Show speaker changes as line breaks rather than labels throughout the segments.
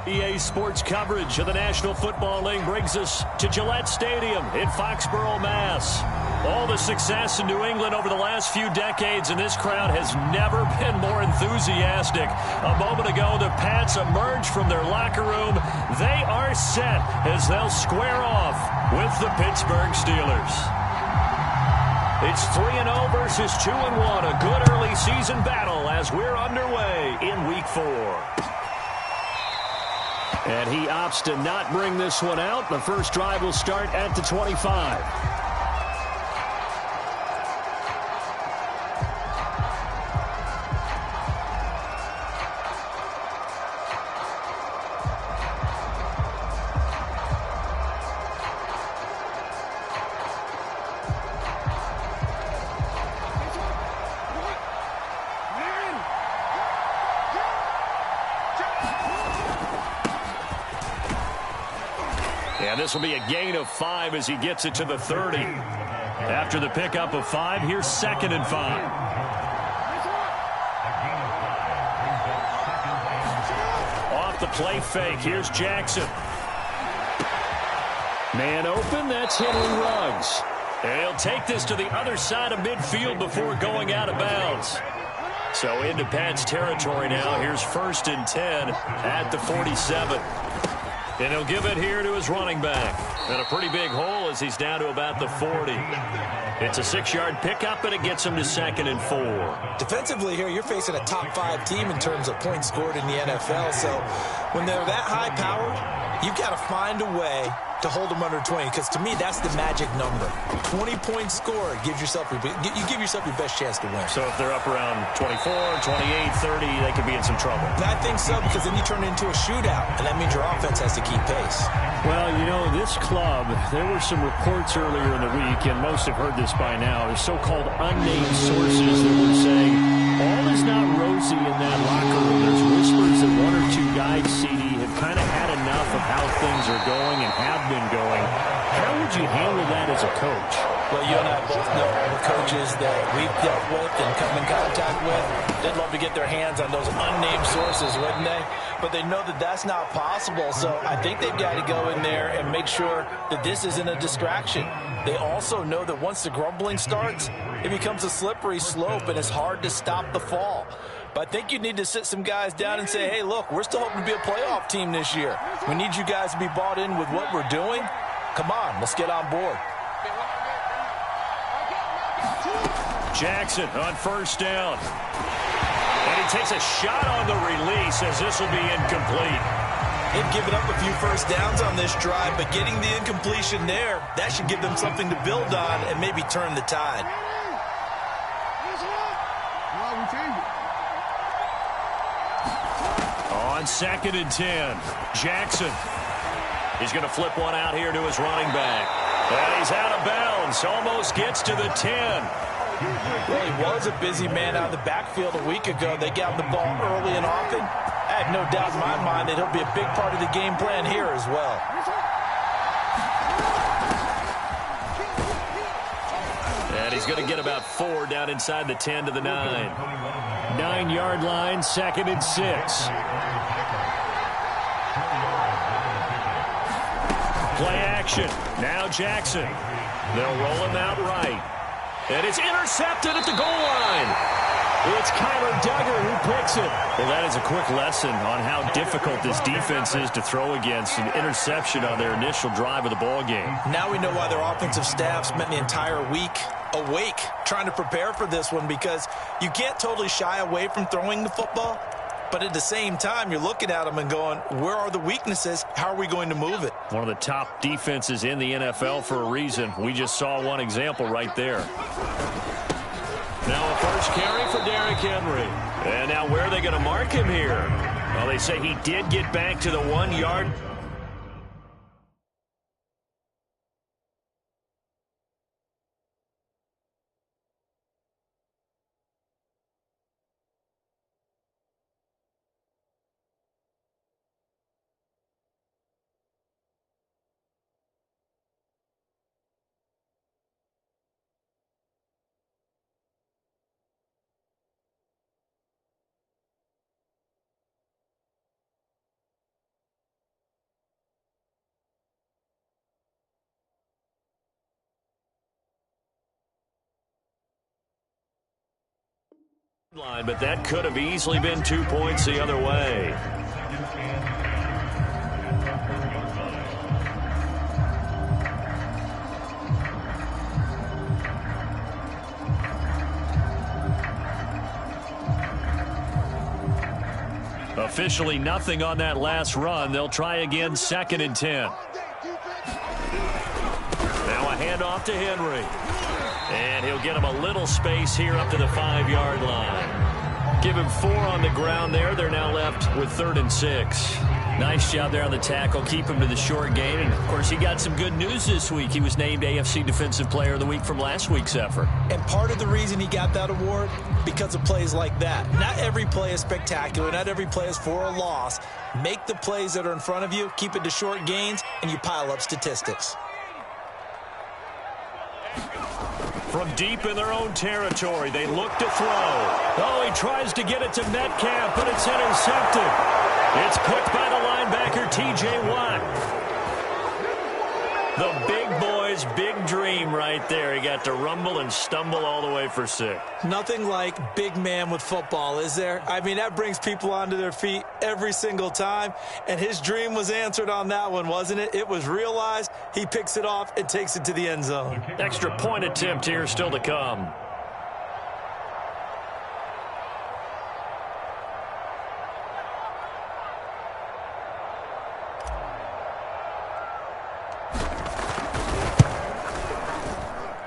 EA Sports coverage of the National Football League brings us to Gillette Stadium in Foxborough, Mass. All the success in New England over the last few decades, and this crowd has never been more enthusiastic. A moment ago, the Pats emerged from their locker room. They are set as they'll square off with the Pittsburgh Steelers. It's 3-0 versus 2-1. A good early season battle as we're underway in Week 4. And he opts to not bring this one out. The first drive will start at the 25. And this will be a gain of 5 as he gets it to the 30. After the pickup of 5, here's 2nd and 5. Off the play fake, here's Jackson. Man open, that's Henry Ruggs. And he'll take this to the other side of midfield before going out of bounds. So into Pats territory now. Here's 1st and 10 at the 47. And he'll give it here to his running back. And a pretty big hole as he's down to about the 40. It's a 6-yard pickup, and it gets him to 2nd and 4.
Defensively here, you're facing a top 5 team in terms of points scored in the NFL. So when they're that high-powered, you've got to find a way to hold them under 20, because to me, that's the magic number. 20 points scored gives yourself you give yourself your best chance to win.
So if they're up around 24, 28, 30, they could be in some trouble.
And I think so, because then you turn it into a shootout, and that means your offense has to keep pace.
Well, you know, this club, there were some reports earlier in the week, and most have heard this by now, is so-called unnamed sources that were saying all is not rosy in that locker room. There's whispers that 1 or 2 guys, CD, have kind of had enough of how things are going and have been going. How would you handle that as a coach?
Well, you and I both know all the coaches that we've dealt with and come in contact with. They'd love to get their hands on those unnamed sources, wouldn't they? But they know that that's not possible, so I think they've got to go in there and make sure that this isn't a distraction. They also know that once the grumbling starts, it becomes a slippery slope, and it's hard to stop the fall. But I think you need to sit some guys down and say, hey, look, we're still hoping to be a playoff team this year. We need you guys to be bought in with what we're doing. Come on, let's get on board.
Jackson on 1st down. And he takes a shot on the release as this will be incomplete.
They've given up a few first downs on this drive, but getting the incompletion there, that should give them something to build on and maybe turn the tide.
On 2nd and 10, Jackson. He's going to flip one out here to his running back. And he's out of bounds. Almost gets to the 10.
Well, he was a busy man out of the backfield a week ago. They got the ball early and often. I have no doubt in my mind that he'll be a big part of the game plan here as well.
And he's going to get about 4 down inside the 10 to the 9. 9-yard line, 2nd and 6. Play action. Now Jackson. They'll roll him out right. And it's intercepted at the goal line. It's Kyler Duggar who picks it. Well, that is a quick lesson on how difficult this defense is to throw against. An interception on their initial drive of the ball game.
Now we know why their offensive staff spent the entire week awake trying to prepare for this one, because you can't totally shy away from throwing the football. But at the same time, you're looking at them and going, where are the weaknesses? How are we going to move it?
One of the top defenses in the NFL for a reason. We just saw one example right there. Now a first carry for Derrick Henry. And now where are they going to mark him here? Well, they say he did get back to the 1-yard But that could have easily been 2 points the other way. Officially nothing on that last run. They'll try again, 2nd and 10. Now a handoff to Henry. And he'll get him a little space here up to the 5-yard line. Give him 4 on the ground there. They're now left with 3rd and 6. Nice job there on the tackle. Keep him to the short gain. And, of course, he got some good news this week. He was named AFC Defensive Player of the Week from last week's effort.
And part of the reason he got that award, because of plays like that. Not every play is spectacular. Not every play is for a loss. Make the plays that are in front of you, keep it to short gains, and you pile up statistics.
From deep in their own territory, they look to throw. Oh, he tries to get it to Metcalf, but it's intercepted. It's picked by the linebacker, T.J. Watt. The big boy's big dream right there. He got to rumble and stumble all the way for 6.
Nothing like big man with football, is there? I mean, that brings people onto their feet every single time. And his dream was answered on that one, wasn't it? It was realized. He picks it off and takes it to the end zone.
Extra point attempt here still to come.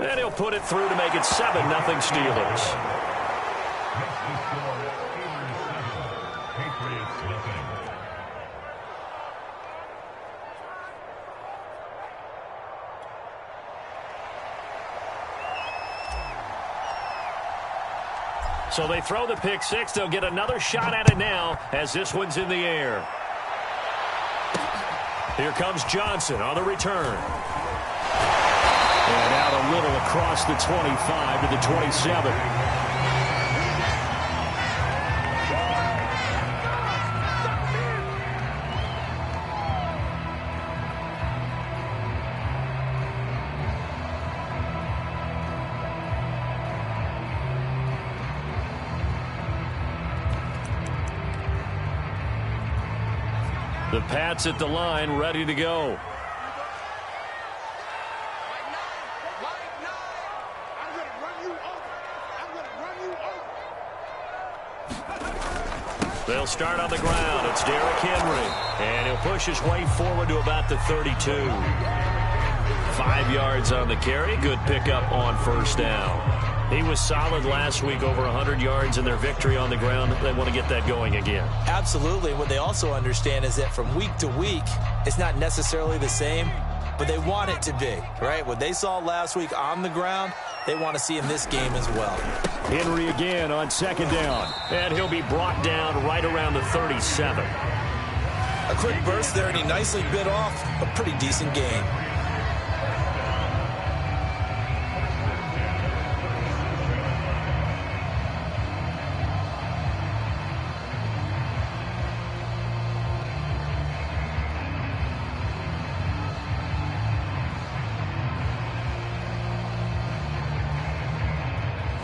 And he'll put it through to make it 7-0 Steelers. So they throw the pick 6. They'll get another shot at it now as this one's in the air. Here comes Johnson on the return. And out a little across the 25 to the 27. The Pats at the line, ready to go. They'll start on the ground. It's Derrick Henry. And he'll push his way forward to about the 32. 5 yards on the carry. Good pickup on 1st down. He was solid last week, over 100 yards in their victory on the ground. They want to get that going again.
Absolutely. What they also understand is that from week to week, it's not necessarily the same, but they want it to be, right? What they saw last week on the ground, they want to see in this game as well.
Henry again on 2nd down. And he'll be brought down right around the 37.
A quick burst there, and he nicely bit off a pretty decent gain.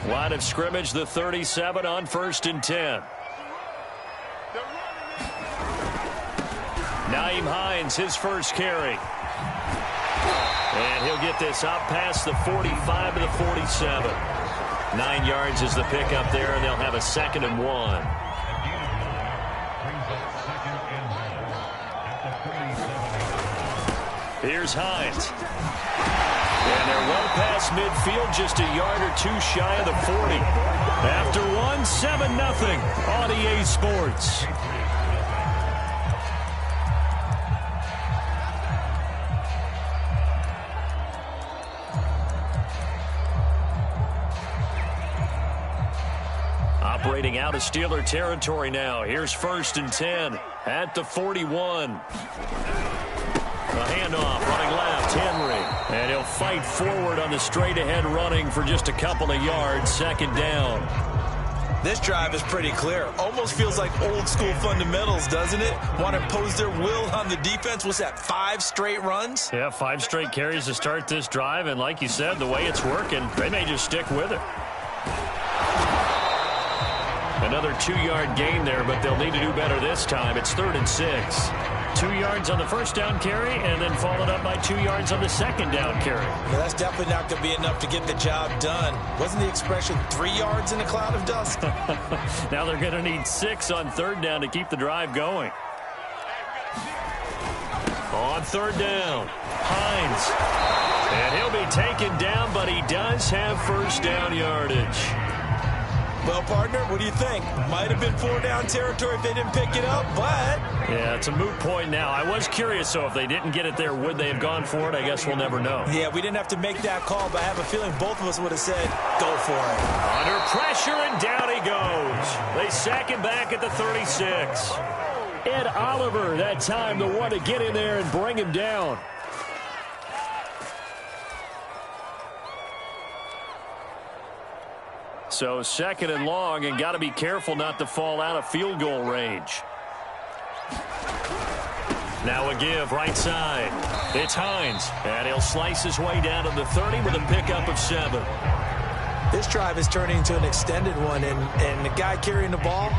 Line of scrimmage, the 37 on 1st and 10. Nyheim Hines, his first carry. And he'll get this out past the 45 to the 47. 9 yards is the pickup there, and they'll have a 2nd and 1. Here's Hines. And they're well past midfield, just a yard or 2 shy of the 40. After one, 7-0 on EA Sports. Operating out of Steeler territory now. Here's 1st and 10 at the 41. A handoff, running left, Henry. And he'll fight forward on the straight-ahead running for just a couple of yards, 2nd down.
This drive is pretty clear. Almost feels like old-school fundamentals, doesn't it? Want to impose their will on the defense. What's that, 5 straight runs?
Yeah, 5 straight carries to start this drive. And like you said, the way it's working, they may just stick with it. Another 2-yard gain there, but they'll need to do better this time. It's 3rd and 6. 2 yards on the first down carry, and then followed up by 2 yards on the second down carry.
Well, that's definitely not going to be enough to get the job done. Wasn't the expression 3 yards in a cloud of dust?
Now they're going to need 6 on 3rd down to keep the drive going. On 3rd down, Hines. And he'll be taken down, but he does have first down yardage.
Well, partner, what do you think? Might have been 4-down territory if they didn't pick it up, but...
Yeah, it's a moot point now. I was curious, so if they didn't get it there, would they have gone for it? I guess we'll never know.
Yeah, we didn't have to make that call, but I have a feeling both of us would have said, go for it.
Under pressure, and down he goes. They sack him back at the 36. Ed Oliver, that time, the one to get in there and bring him down. So 2nd and long, and got to be careful not to fall out of field goal range. Now a give, right side. It's Hines, and he'll slice his way down to the 30 with a pickup of 7.
This drive is turning into an extended one, and the guy carrying the ball,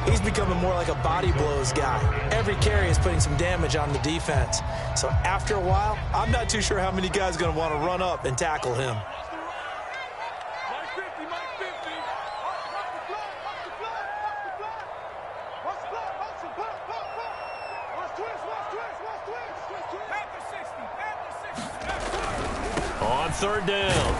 he's becoming more like a body blows guy. Every carry is putting some damage on the defense. So after a while, I'm not too sure how many guys are going to want to run up and tackle him.
On 3rd down,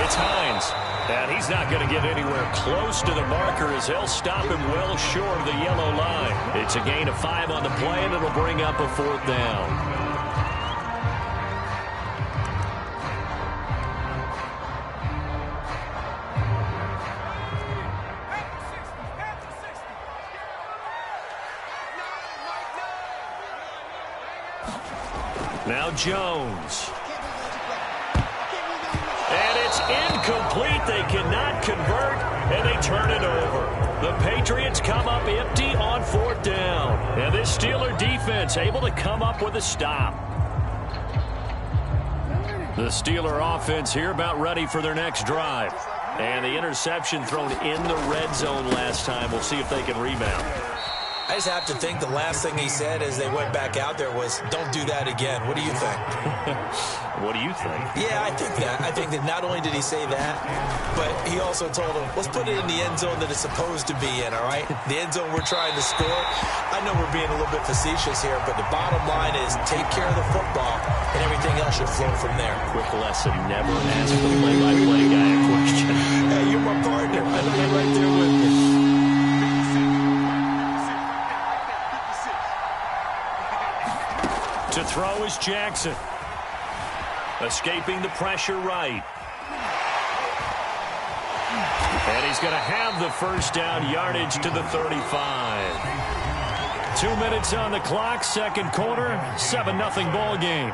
it's Hines. And he's not going to get anywhere close to the marker as they'll stop him well short of the yellow line. It's a gain of 5 on the play, and it'll bring up a 4th down. Now Jones. And it's incomplete. They cannot convert, and they turn it over. The Patriots come up empty on 4th down. And this Steeler defense able to come up with a stop. The Steeler offense here about ready for their next drive. And the interception thrown in the red zone last time. We'll see if they can rebound.
I just have to think the last thing he said as they went back out there was, don't do that again. What do you think?
What do you think?
Yeah, I think that. I think that not only did he say that, but he also told him, let's put it in the end zone that it's supposed to be in, all right? The end zone we're trying to score. I know we're being a little bit facetious here, but the bottom line is take care of the football, and everything else should flow from there.
Quick lesson, never ask the play-by-play guy a question.
Hey, you're my partner. I know you're right there with me.
To throw is Jackson. Escaping the pressure right. And he's going to have the first down yardage to the 35. 2 minutes on the clock, 2nd quarter, 7-0 ball game.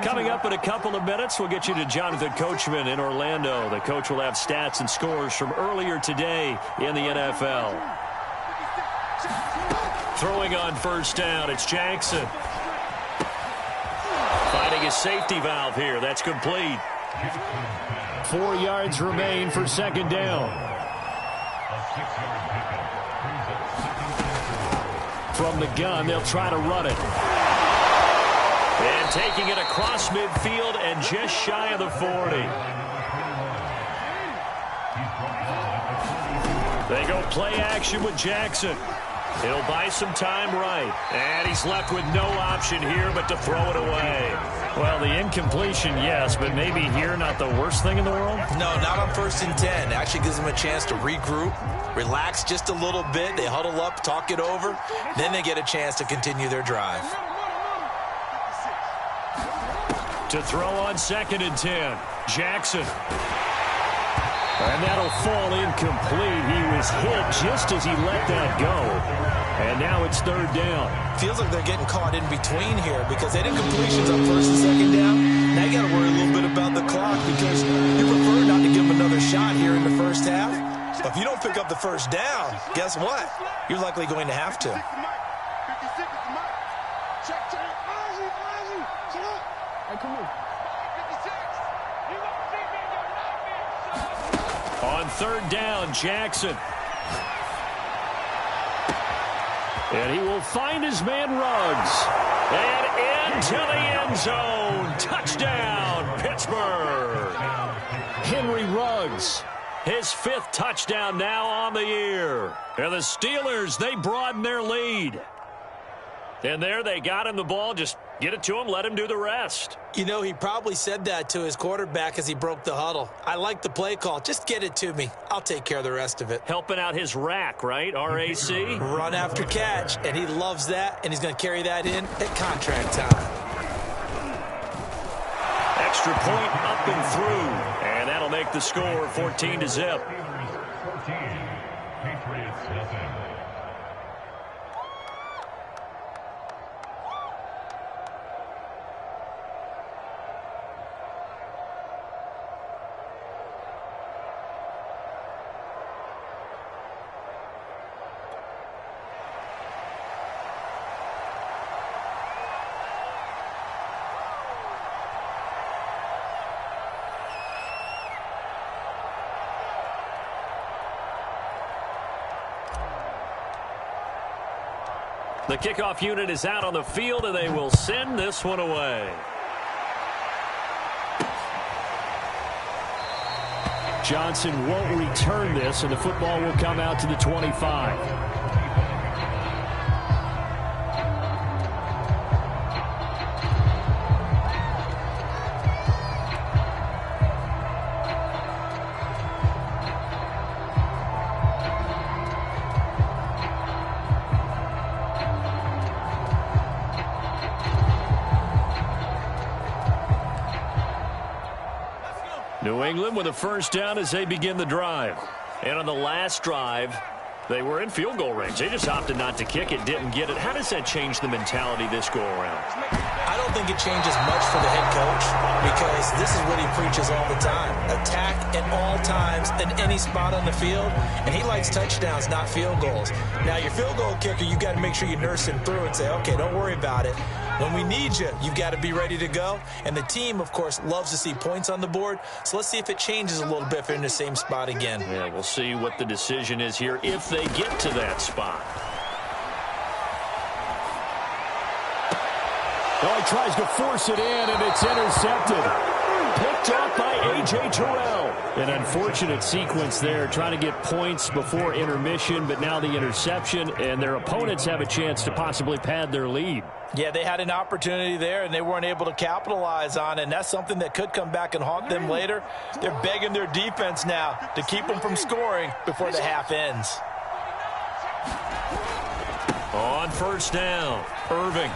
Coming up in a couple of minutes, we'll get you to Jonathan Coachman in Orlando. The coach will have stats and scores from earlier today in the NFL. Throwing on first down, it's Jackson. Finding his safety valve here. That's complete. 4 yards remain for 2nd down. From the gun, they'll try to run it. And taking it across midfield and just shy of the 40. They go play action with Jackson. He'll buy some time right. And he's left with no option here but to throw it away. Well, the incompletion, yes, but maybe here not the worst thing in the world?
No, not on 1st and 10. It actually gives them a chance to regroup, relax just a little bit. They huddle up, talk it over. Then they get a chance to continue their drive.
To throw on 2nd and 10. Jackson. And that'll fall incomplete. He was hit just as he let that go. And now it's 3rd down.
Feels like they're getting caught in between here because they did completions on 1st and 2nd down. Now you got to worry a little bit about the clock because you prefer not to give them another shot here in the first half. But if you don't pick up the first down, guess what? You're likely going to have to.
On third down, Jackson. And he will find his man Ruggs. And into the end zone. Touchdown, Pittsburgh. Henry Ruggs, his 5th touchdown now on the year. And the Steelers, they broaden their lead. And there they got him the ball. Just get it to him, let him do the rest.
You know, he probably said that to his quarterback as he broke the huddle. I like the play call. Just get it to me. I'll take care of the rest of it.
Helping out his rack, right? R-A-C?
Run after catch, and he loves that, and he's going to carry that in at contract time.
Extra point up and through, and that'll make the score 14-0.
Patriots nothing.
The kickoff unit is out on the field, and they will send this one away. Johnson won't return this, and the football will come out to the 25. New England with a first down as they begin the drive. And on the last drive, they were in field goal range. They just opted not to kick it, didn't get it. How does that change the mentality this go-around?
I don't think it changes much for the head coach because this is what he preaches all the time. Attack at all times in any spot on the field, and he likes touchdowns, not field goals. Now, your field goal kicker, you've got to make sure you nurse him through and say, okay, don't worry about it. When we need you, you've got to be ready to go. And the team, of course, loves to see points on the board. So let's see if it changes a little bit if they're in the same spot again.
Yeah, we'll see what the decision is here if they get to that spot.
Oh, he tries to force it in, and it's intercepted. Picked off by A.J. Terrell.
An unfortunate sequence there, trying to get points before intermission, but now the interception, and their opponents have a chance to possibly pad their lead.
Yeah, they had an opportunity there, and they weren't able to capitalize on it, and that's something that could come back and haunt them later. They're begging their defense now to keep them from scoring before the half ends.
On first down, Irving.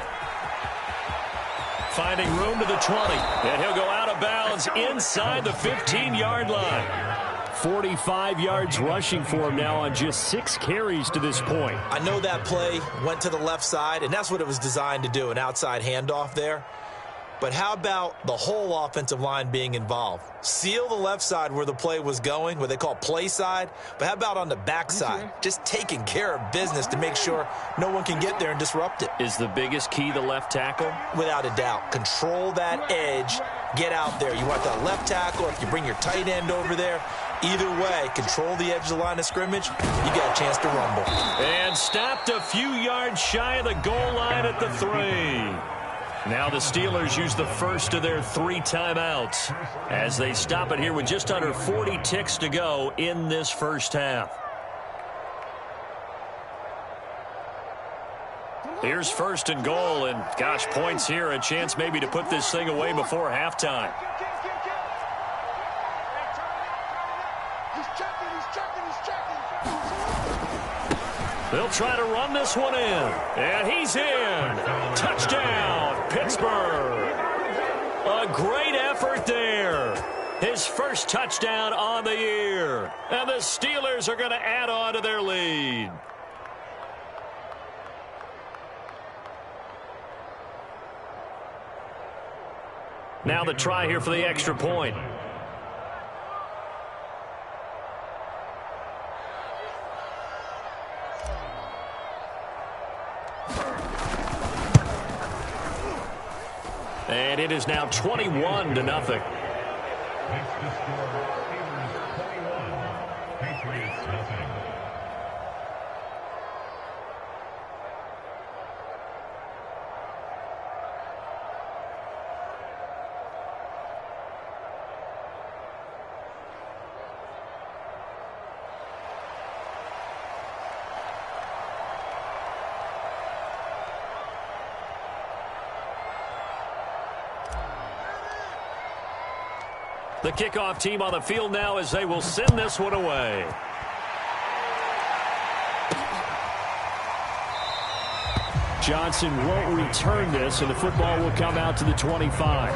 Finding room to the 20, and he'll go out of bounds inside the 15-yard line. 45 yards rushing for him now on just 6 carries to this point.
I know that play went to the left side, and that's what it was designed to do, an outside handoff there. But how about the whole offensive line being involved? Seal the left side where the play was going, what they call play side. But how about on the back side? Just taking care of business to make sure no one can get there and disrupt it.
Is the biggest key the left tackle?
Without a doubt. Control that edge. Get out there. You want that left tackle. If you bring your tight end over there, either way, control the edge of the line of scrimmage, you got a chance to rumble.
And stopped a few yards shy of the goal line at the 3. Now the Steelers use the first of their 3 timeouts as they stop it here with just under 40 ticks to go in this first half. Here's first and goal, and gosh, points here, a chance maybe to put this thing away before halftime. They'll try to run this one in, and he's in. Touchdown, Pittsburgh. A great effort there. His first touchdown on the year. And the Steelers are going to add on to their lead. Now the try here for the extra point. And it is now 21-0.
Next to score, Steelers 21, Patriots nothing.
The kickoff team on the field now as they will send this one away.
Johnson won't return this, and the football will come out to the 25.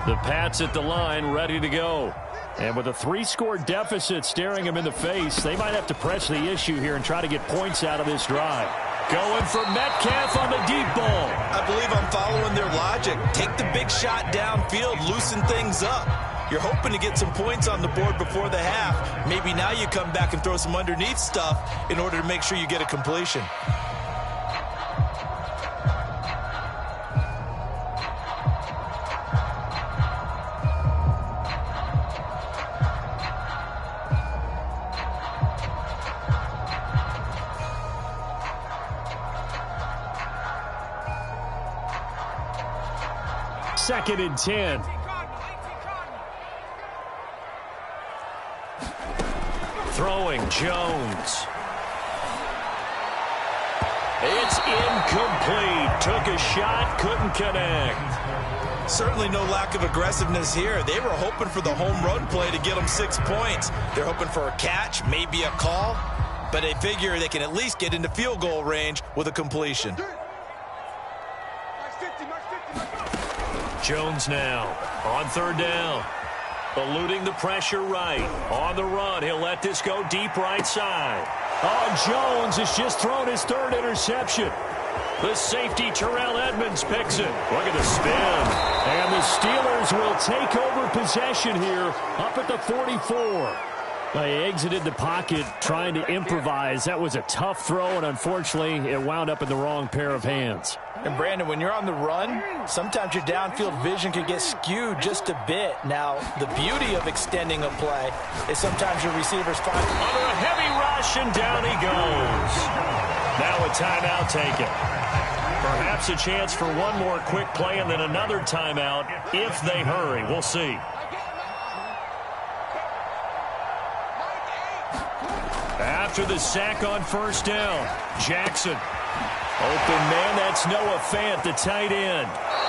The Pats at the line, ready to go. And with a 3-score deficit staring them in the face, they might have to press the issue here and try to get points out of this drive.
Going for Metcalf on the deep ball.
I believe I'm following their logic. Take the big shot downfield, loosen things up. You're hoping to get some points on the board before the half. Maybe now you come back and throw some underneath stuff in order to make sure you get a completion.
Second and 10.
Throwing Jones. It's incomplete. Took a shot, couldn't connect.
Certainly no lack of aggressiveness here. They were hoping for the home run play to get them 6 points. They're hoping for a catch, maybe a call, but they figure they can at least get into field goal range with a completion.
Jones now on third down. Eluding the pressure right. On the run, he'll let this go deep right side.
Oh, Jones has just thrown his third interception.
The safety, Terrell Edmunds, picks it. Look at the spin.
And the Steelers will take over possession here up at the 44. They exited the pocket trying to improvise. That was a tough throw, and unfortunately, it wound up in the wrong pair of hands.
And Brandon, when you're on the run, sometimes your downfield vision can get skewed just a bit. Now, the beauty of extending a play is sometimes your receivers find
under a heavy rush, and down he goes. Now a timeout taken. Perhaps a chance for one more quick play and then another timeout if they hurry. We'll see. After the sack on first down, Jackson. Open man, that's Noah Fant, the tight end.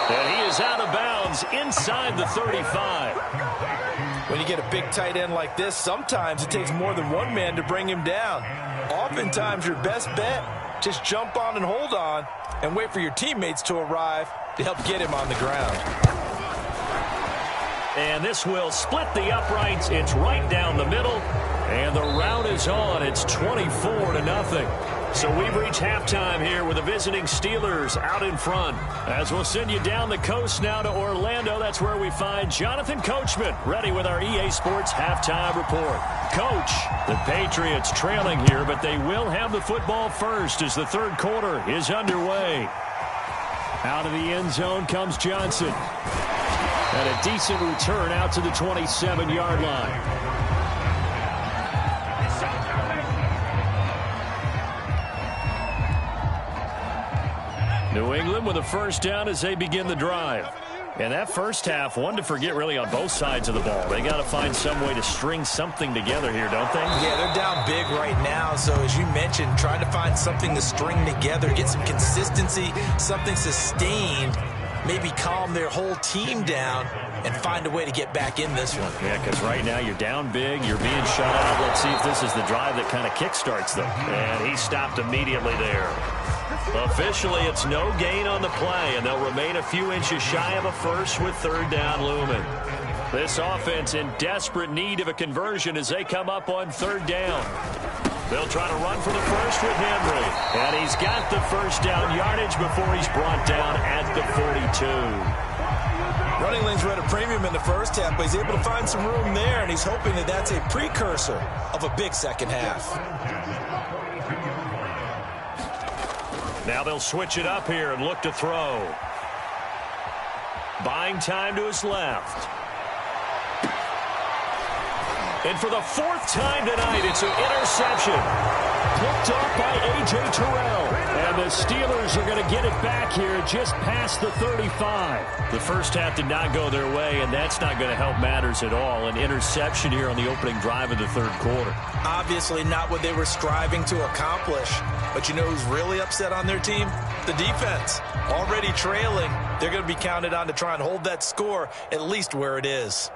And he is out of bounds inside the 35.
When you get a big tight end like this, sometimes it takes more than one man to bring him down. Oftentimes, your best bet, just jump on and hold on and wait for your teammates to arrive to help get him on the ground.
And this will split the uprights. It's right down the middle. And the route is on. It's 24-0. So we've reached halftime here with the visiting Steelers out in front. As we'll send you down the coast now to Orlando, that's where we find Jonathan Coachman, ready with our EA Sports halftime report. Coach, the Patriots trailing here, but they will have the football first as the third quarter is underway.
Out of the end zone comes Johnson. And a decent return out to the 27-yard line.
New England with a first down as they begin the drive. And that first half, one to forget really on both sides of the ball. They got to find some way to string something together here, don't they?
Yeah, they're down big right now. So as you mentioned, trying to find something to string together, get some consistency, something sustained, maybe calm their whole team down and find a way to get back in this one.
Yeah, because right now you're down big, you're being shut out. Let's see if this is the drive that kind of kickstarts them. And he stopped immediately there. Officially, it's no gain on the play, and they'll remain a few inches shy of a first with third down looming. This offense in desperate need of a conversion as they come up on third down. They'll try to run for the first with Henry. And he's got the first down yardage before he's brought down at the 42.
Running lanes were at a premium in the first half, but he's able to find some room there, and he's hoping that that's a precursor of a big second half.
Now they'll switch it up here and look to throw. Buying time to his left. And for the fourth time tonight, it's an interception. Picked off by A.J. Terrell. And the Steelers are going to get it back here just past the 35. The first half did not go their way, and that's not going to help matters at all. An interception here on the opening drive of the third quarter.
Obviously not what they were striving to accomplish. But you know who's really upset on their team? The defense. Already trailing. They're going to be counted on to try and hold that score at least where it is.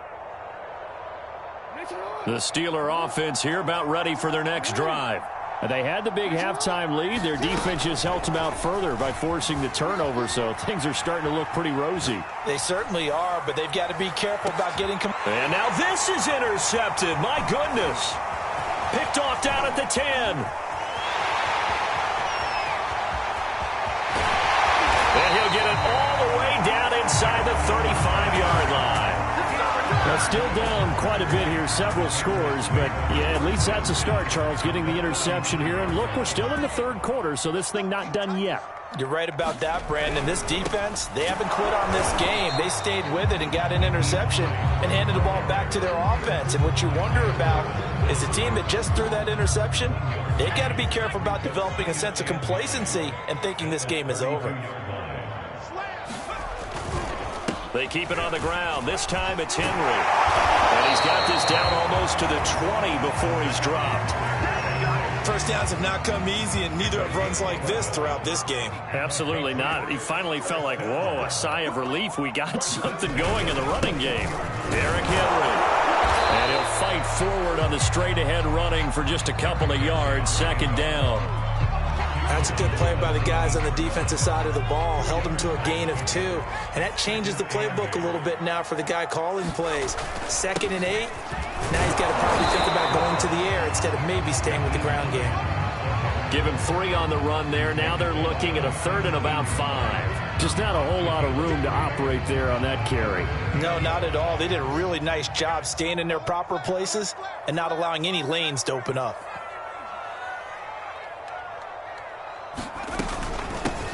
The Steeler offense here about ready for their next drive.
They had the big halftime lead. Their defense just helped them out further by forcing the turnover, so things are starting to look pretty rosy.
They certainly are, but they've got to be careful about getting...
And now this is intercepted. My goodness. Picked off down at the 10. And he'll get it all the way down inside the 35-yard line.
Well, still down quite a bit here, several scores, but yeah, at least that's a start, Charles, getting the interception here. And look, we're still in the third quarter, so this thing not done yet.
You're right about that, Brandon. This defense, they haven't quit on this game. They stayed with it and got an interception and handed the ball back to their offense. And what you wonder about is the team that just threw that interception, they've got to be careful about developing a sense of complacency and thinking this game is over.
They keep it on the ground. This time it's Henry. And he's got this down almost to the 20 before he's dropped.
First downs have not come easy, and neither have runs like this throughout this game.
Absolutely not. He finally felt like, whoa, a sigh of relief. We got something going in the running game. Derrick Henry. And he'll fight forward on the straight-ahead running for just a couple of yards. Second down.
That's a good play by the guys on the defensive side of the ball. Held them to a gain of 2. And that changes the playbook a little bit now for the guy calling plays. 2nd and 8. Now he's got to probably think about going to the air instead of maybe staying with the ground game.
Give him 3 on the run there. Now they're looking at a 3rd and about 5.
Just not a whole lot of room to operate there on that carry.
No, not at all. They did a really nice job staying in their proper places and not allowing any lanes to open up.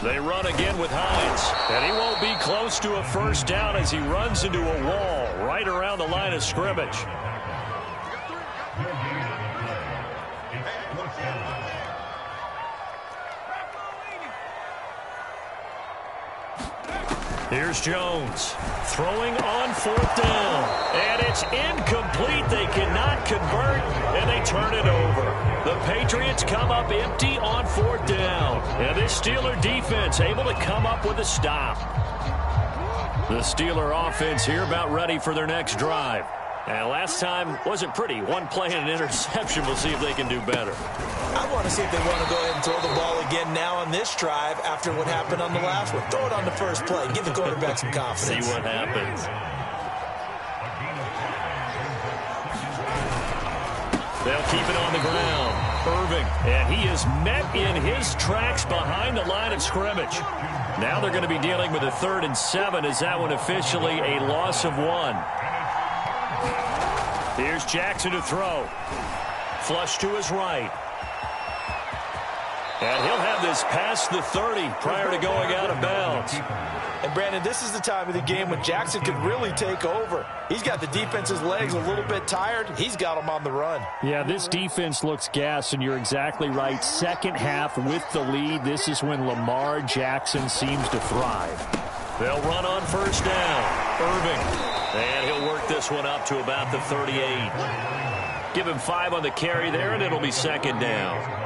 They run again with Hines, and he won't be close to a first down as he runs into a wall right around the line of scrimmage. Here's Jones throwing on 4th down, and it's incomplete. They cannot convert, and they turn it over. The Patriots come up empty on 4th down, and this Steeler defense able to come up with a stop. The Steeler offense here about ready for their next drive. And last time wasn't pretty. One play and an interception. We'll see if they can do better.
I want to see if they want to go ahead and throw the ball again now on this drive after what happened on the last one. Throw it on the first play. Give the quarterback some confidence.
See what happens. They'll keep it on the ground. Irving, and he is met in his tracks behind the line of scrimmage. Now they're going to be dealing with a 3rd and 7. Is that one officially a loss of 1? Here's Jackson to throw. Flush to his right. And he'll have this past the 30 prior to going out of bounds.
And, Brandon, this is the time of the game when Jackson could really take over. He's got the defense's legs a little bit tired. He's got them on the run.
Yeah, this defense looks gassed, and you're exactly right. Second half with the lead, this is when Lamar Jackson seems to thrive.
They'll run on 1st down. Irving. And he'll work this one up to about the 38. Give him 5 on the carry there, and it'll be 2nd down.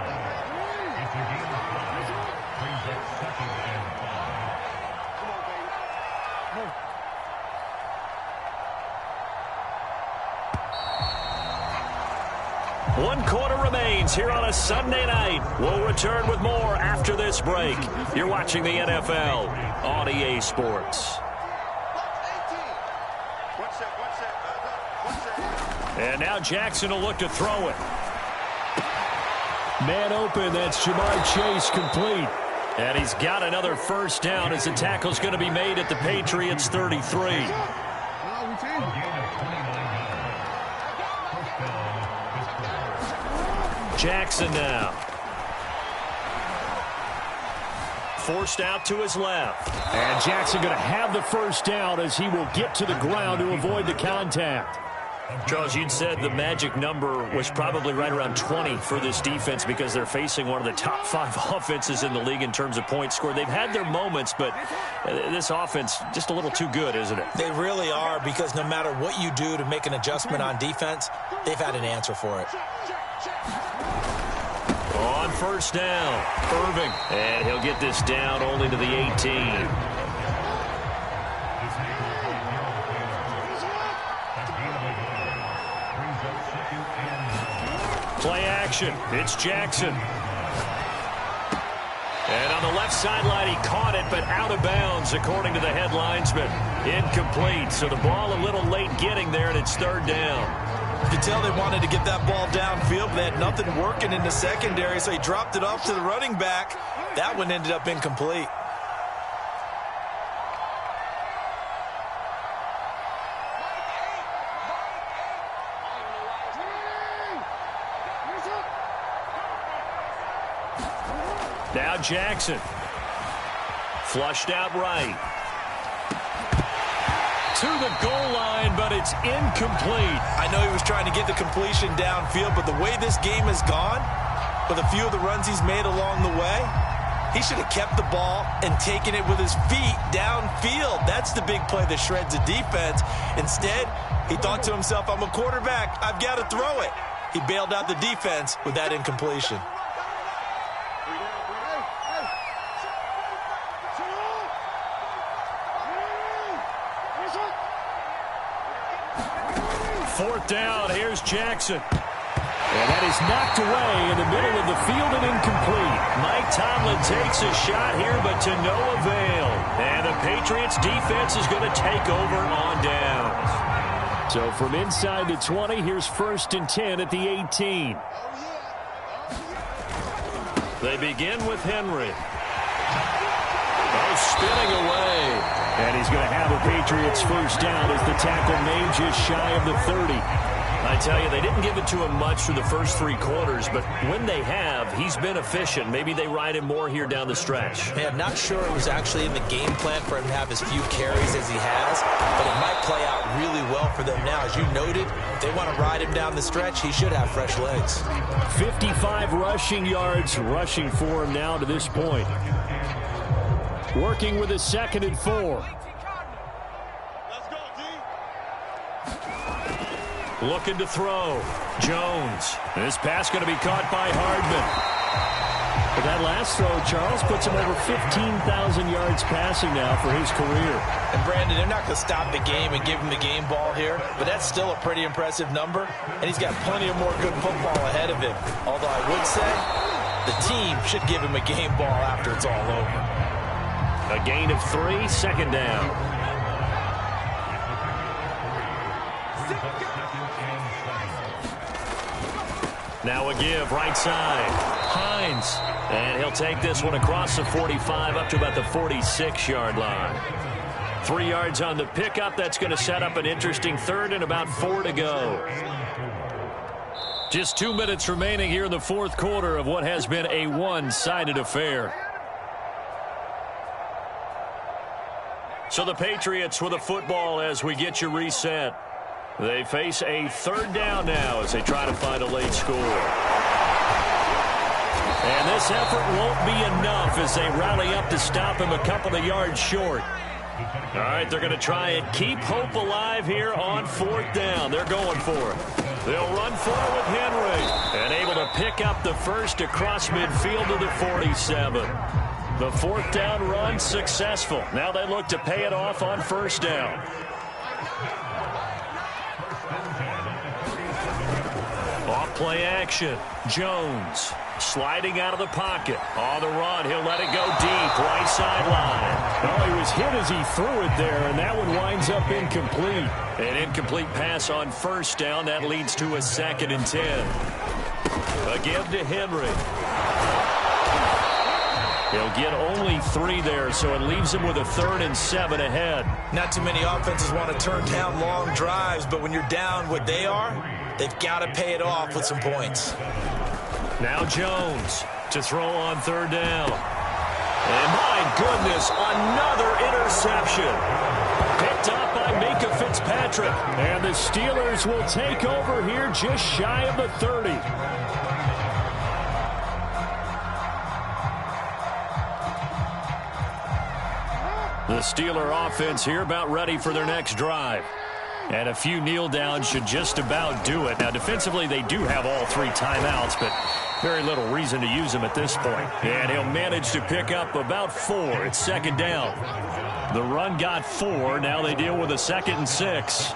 One quarter remains here on a Sunday night. We'll return with more after this break. You're watching the NFL on EA Sports. And now Jackson will look to throw it.
Man open, that's Jamar Chase complete.
And he's got another first down as the tackle's going to be made at the Patriots' 33. Jackson now. Forced out to his left.
And Jackson going to have the first down as he will get to the ground to avoid the contact.
Charles, you'd said the magic number was probably right around 20 for this defense because they're facing one of the top 5 offenses in the league in terms of points scored. They've had their moments, but this offense just a little too good, isn't it?
They really are, because no matter what you do to make an adjustment on defense, they've had an answer for it.
On first down, Irving. And he'll get this down only to the 18. Play action. It's Jackson. And on the left sideline, he caught it, but out of bounds, according to the head linesman. Incomplete. So the ball a little late getting there, and it's third down.
You could tell they wanted to get that ball downfield, but they had nothing working in the secondary, so he dropped it off to the running back. That one ended up incomplete.
Now Jackson. Flushed out right. To the goal line, but it's incomplete.
I know he was trying to get the completion downfield, but the way this game has gone, with a few of the runs he's made along the way, he should have kept the ball and taken it with his feet downfield. That's the big play that shreds the defense. Instead, he thought to himself, I'm a quarterback, I've got to throw it. He bailed out the defense with that incompletion.
Fourth down, here's Jackson.
And that is knocked away in the middle of the field and incomplete.
Mike Tomlin takes a shot here, but to no avail. And the Patriots defense is going to take over on downs.
So from inside the 20, here's 1st and 10 at the 18.
They begin with Henry. Oh, spinning away.
And he's going to have a Patriots first down as the tackle made just shy of the 30.
I tell you, they didn't give it to him much through the first 3 quarters, but when they have, he's been efficient. Maybe they ride him more here down the stretch.
Yeah, I'm not sure it was actually in the game plan for him to have as few carries as he has, but it might play out really well for them now. As you noted, if they want to ride him down the stretch, he should have fresh legs.
55 rushing yards rushing for him now to this point. Working with a 2nd and 4.
Looking to throw. Jones. This pass going to be caught by Hardman.
But that last throw, Charles, puts him over 15,000 yards passing now for his career.
And Brandon, they're not going to stop the game and give him the game ball here, but that's still a pretty impressive number, and he's got plenty of more good football ahead of him. Although I would say the team should give him a game ball after it's all over.
A gain of 3, 2nd down. Now a give, right side. Hines. And he'll take this one across the 45 up to about the 46-yard line. 3 yards on the pickup. That's going to set up an interesting 3rd and about 4 to go. Just 2 minutes remaining here in the 4th quarter of what has been a one-sided affair. So the Patriots with a football as we get you reset. They face a 3rd down now as they try to find a late score. And this effort won't be enough as they rally up to stop him a couple of yards short. All right, they're going to try and keep hope alive here on 4th down. They're going for it. They'll run for it with Henry. And able to pick up the first across midfield to the 47. The 4th down run successful. Now they look to pay it off on 1st down. Off play action. Jones sliding out of the pocket. On the run, he'll let it go deep. Right sideline.
Well, he was hit as he threw it there, and that one winds up incomplete.
An incomplete pass on 1st down. That leads to a 2nd and 10. A give to Henry. He'll get only 3 there, so it leaves him with a 3rd and 7 ahead.
Not too many offenses want to turn down long drives, but when you're down what they are, they've got to pay it off with some points.
Now Jones to throw on 3rd down. And my goodness, another interception. Picked up by Minkah Fitzpatrick.
And the Steelers will take over here just shy of the 30.
The Steeler offense here about ready for their next drive. And a few kneel downs should just about do it. Now, defensively, they do have all 3 timeouts, but very little reason to use them at this point. And he'll manage to pick up about 4. It's 2nd down. The run got 4. Now they deal with a 2nd and 6.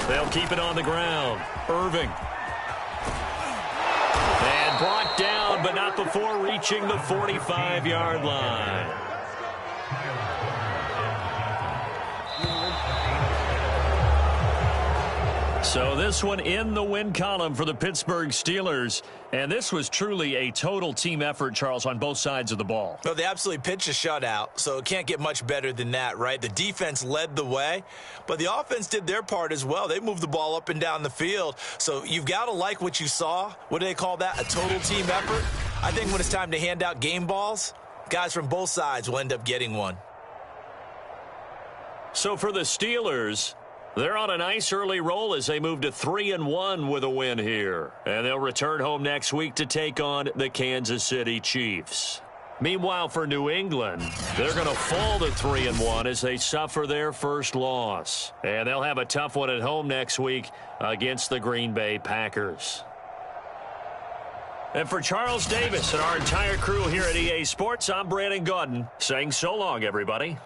They'll keep it on the ground. Irving. And brought down, but not before reaching the 45-yard line. So this one in the win column for the Pittsburgh Steelers. And this was truly a total team effort, Charles, on both sides of the ball.
Well, they absolutely pitched a shutout, so it can't get much better than that, right? The defense led the way, but the offense did their part as well. They moved the ball up and down the field. So you've got to like what you saw. What do they call that? A total team effort? I think when it's time to hand out game balls, guys from both sides will end up getting one.
So for the Steelers, they're on a nice early roll as they move to 3-1 with a win here. And they'll return home next week to take on the Kansas City Chiefs. Meanwhile, for New England, they're going to fall to 3-1 as they suffer their first loss. And they'll have a tough one at home next week against the Green Bay Packers. And for Charles Davis and our entire crew here at EA Sports, I'm Brandon Gaudin saying so long, everybody.